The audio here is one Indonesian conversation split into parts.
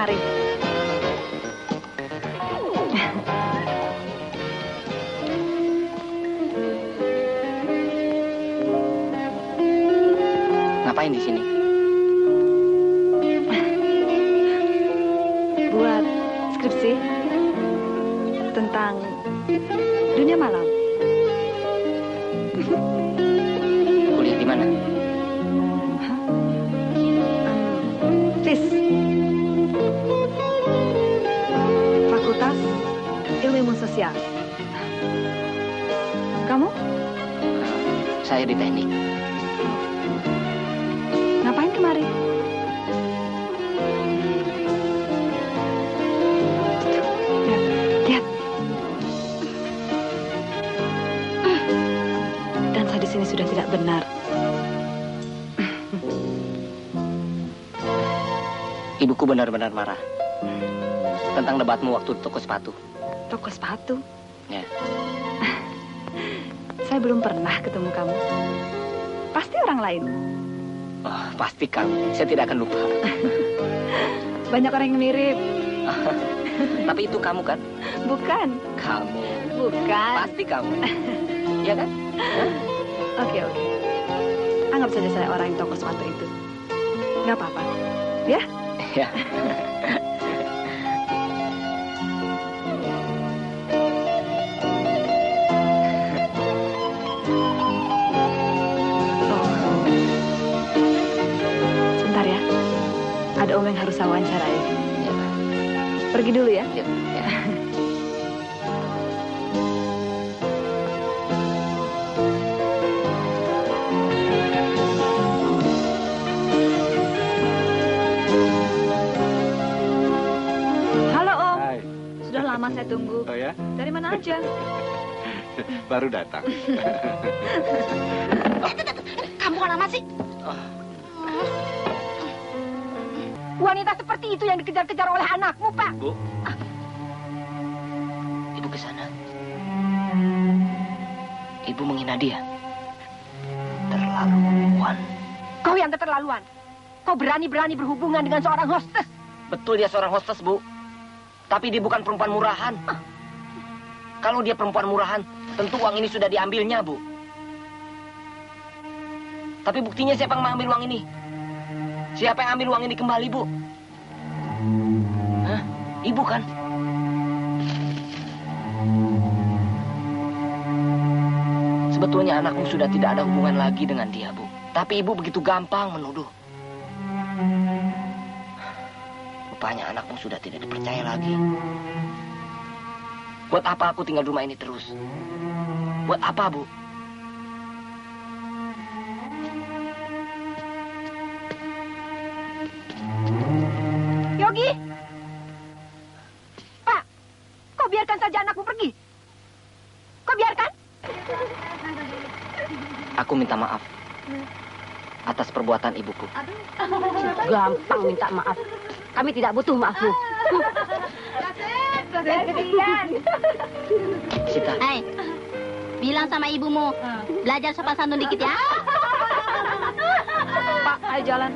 kemari? Ngapain di sini? Buat skripsi tentang dunia malam. Kuliah di mana? FIS, Fakultas Ilmu Sosial. Kamu? Saya di teknik. Ngapain kemari? Lihat. Dansa di sini sudah tidak benar. Ibuku benar-benar marah tentang debatmu waktu di toko sepatu. Toko sepatu? Ya. Saya belum pernah ketemu kamu. Pasti orang lain. Oh, pasti kamu. Saya tidak akan lupa. Banyak orang yang mirip. Tapi itu kamu kan? Bukan. Kamu. Bukan. Pasti kamu. Iya kan? Oke. Anggap saja saya orang yang toko sepatu itu. Nggak apa-apa. Ya? Ya. Sebentar ya. Ada om yang harus saya wawancarai. Ya. Pergi dulu ya. Ya. Ya. Halo om. Hai. Sudah lama saya tunggu. Oh ya? Dari mana aja? Baru datang. Kamu kenapa sih? Wanita seperti itu yang dikejar-kejar oleh anakmu, Pak. Bu. Ibu ke sana. Ibu menghina dia. Terlaluan. Kau yang keterlaluan. Kau berani-berani berhubungan dengan seorang hostess. Betul dia seorang hostess, Bu. Tapi dia bukan perempuan murahan. Kalau dia perempuan murahan, tentu uang ini sudah diambilnya, Bu. Tapi buktinya siapa yang mengambil uang ini? Siapa yang ambil uang ini kembali, Bu? Hah? Ibu kan? Sebetulnya anakmu sudah tidak ada hubungan lagi dengan dia, Bu. Tapi ibu begitu gampang menuduh. Rupanya anakmu sudah tidak dipercaya lagi. Buat apa aku tinggal di rumah ini terus? Buat apa, Bu? Yogi! Pak, kau biarkan saja anakmu pergi. Kau biarkan? Aku minta maaf atas perbuatan ibuku. Gampang minta maaf. Kami tidak butuh maafmu. Sita, Hai, bilang sama ibumu, belajar sopan santun dikit ya. Pak, ayo jalan.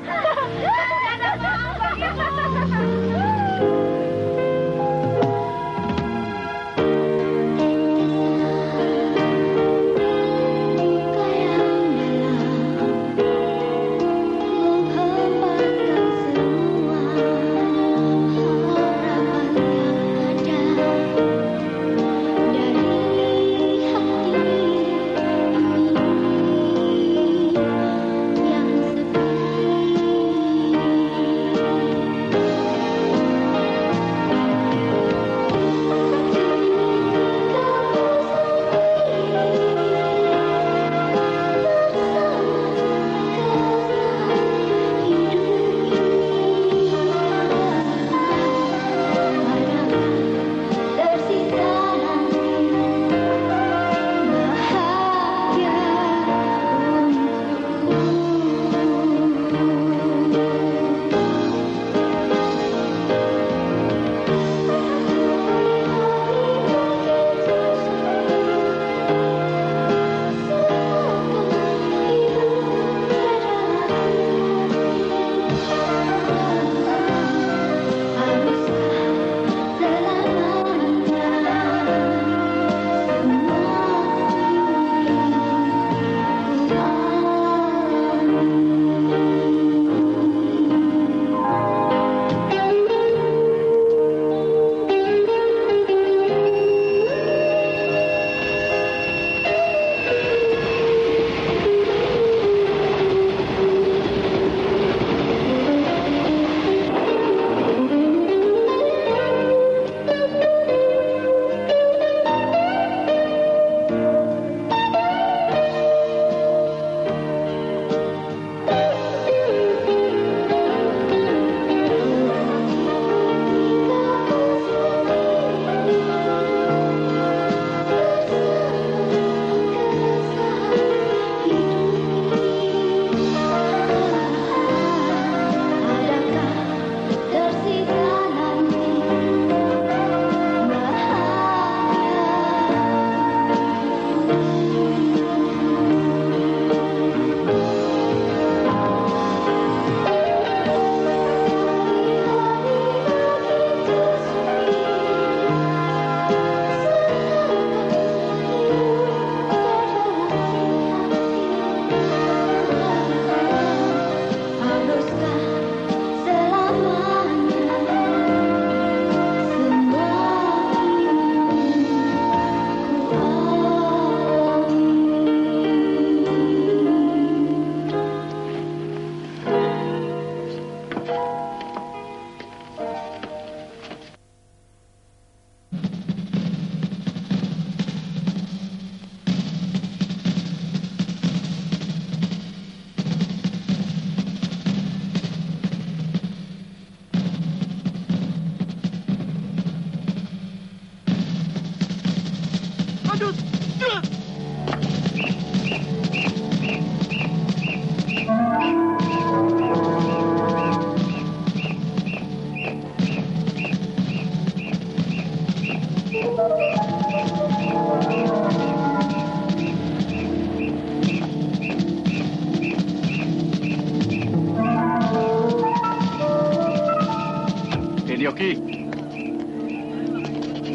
Yogi.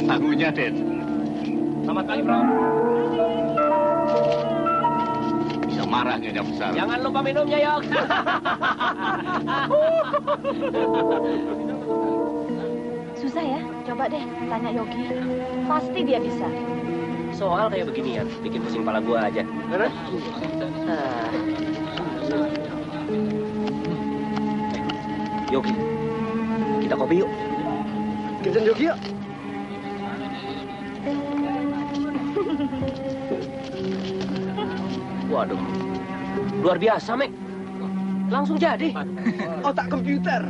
Tangunya, Den. Selamat pagi, Bro. Bisa marah Nyonya Besar. Jangan lupa minumnya, Yok. Susah ya? Coba deh tanya Yogi. Pasti dia bisa. Soal kayak beginian, bikin pusing kepala gua aja. Yogi, kita kopi yuk. Kita Yogi yuk. Waduh, luar biasa, Mek. Langsung jadi. Otak komputer.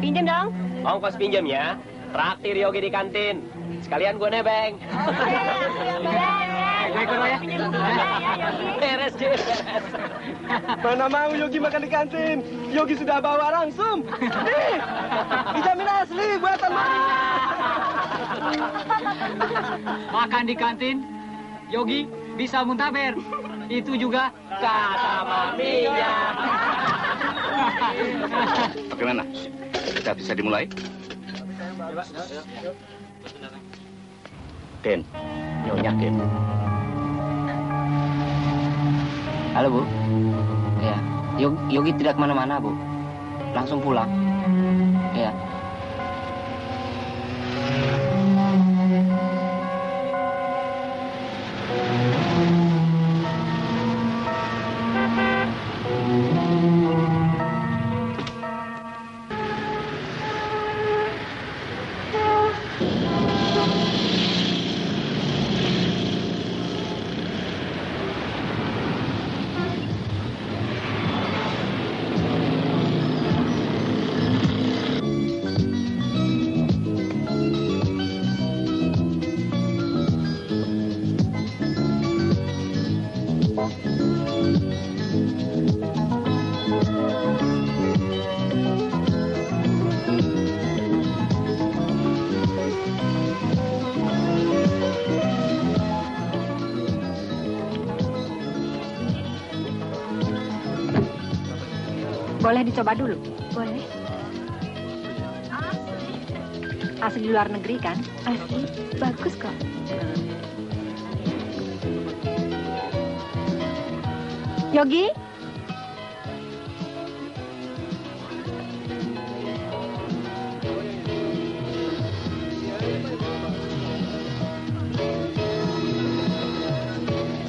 Pinjam dong. Ongkos pinjam ya. Traktir Yogi di kantin. Sekalian gue nebeng. Beres, Ji. Mana mau Yogi makan di kantin? Yogi sudah bawa langsung. Nih, dijamin asli buatan maminya. Makan di kantin, Yogi bisa muntaber. Itu juga Kata maminya. Bagaimana? Sudah bisa dimulai? Den, Nyonya Den. Halo, Bu. Ya, Yogi tidak kemana-mana, Bu. Langsung pulang. Ya. Boleh dicoba dulu? Boleh. Asli luar negeri kan? Asli. Bagus kok. Yogi?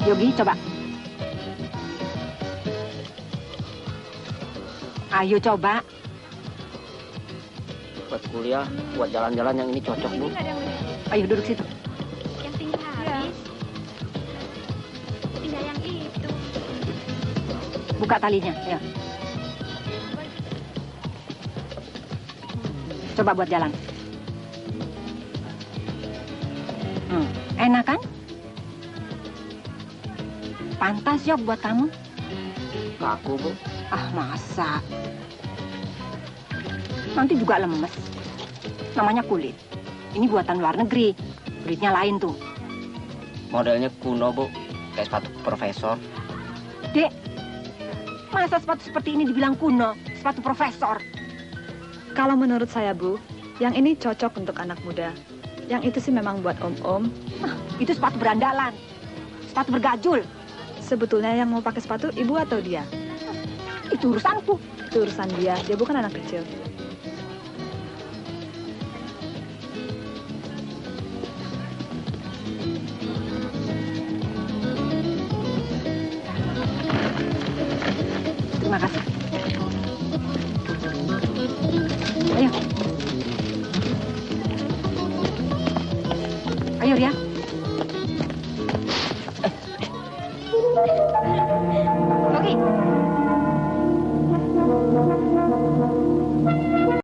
Yogi, coba. Ayo coba. Buat kuliah, buat jalan-jalan yang ini cocok, Bu. Ayo duduk situ. Yang tinggi habis. Pindah yang itu. Buka talinya, ya. Coba buat jalan. Enak kan? Pantas, Yok, buat kamu. Kaku, Bu. Ah, masa? Nanti juga lemes. Namanya kulit. Ini buatan luar negeri. Kulitnya lain tuh. Modelnya kuno, Bu. Kayak sepatu profesor. Dek, masa sepatu seperti ini dibilang kuno? Sepatu profesor. Kalau menurut saya, Bu, yang ini cocok untuk anak muda. Yang itu sih memang buat om-om. Itu sepatu berandalan. Sepatu bergajul. Sebetulnya yang mau pakai sepatu ibu atau dia? Itu urusanku. Itu urusan dia. Dia bukan anak kecil. Terima kasih. Ayo. Ayo, Ria.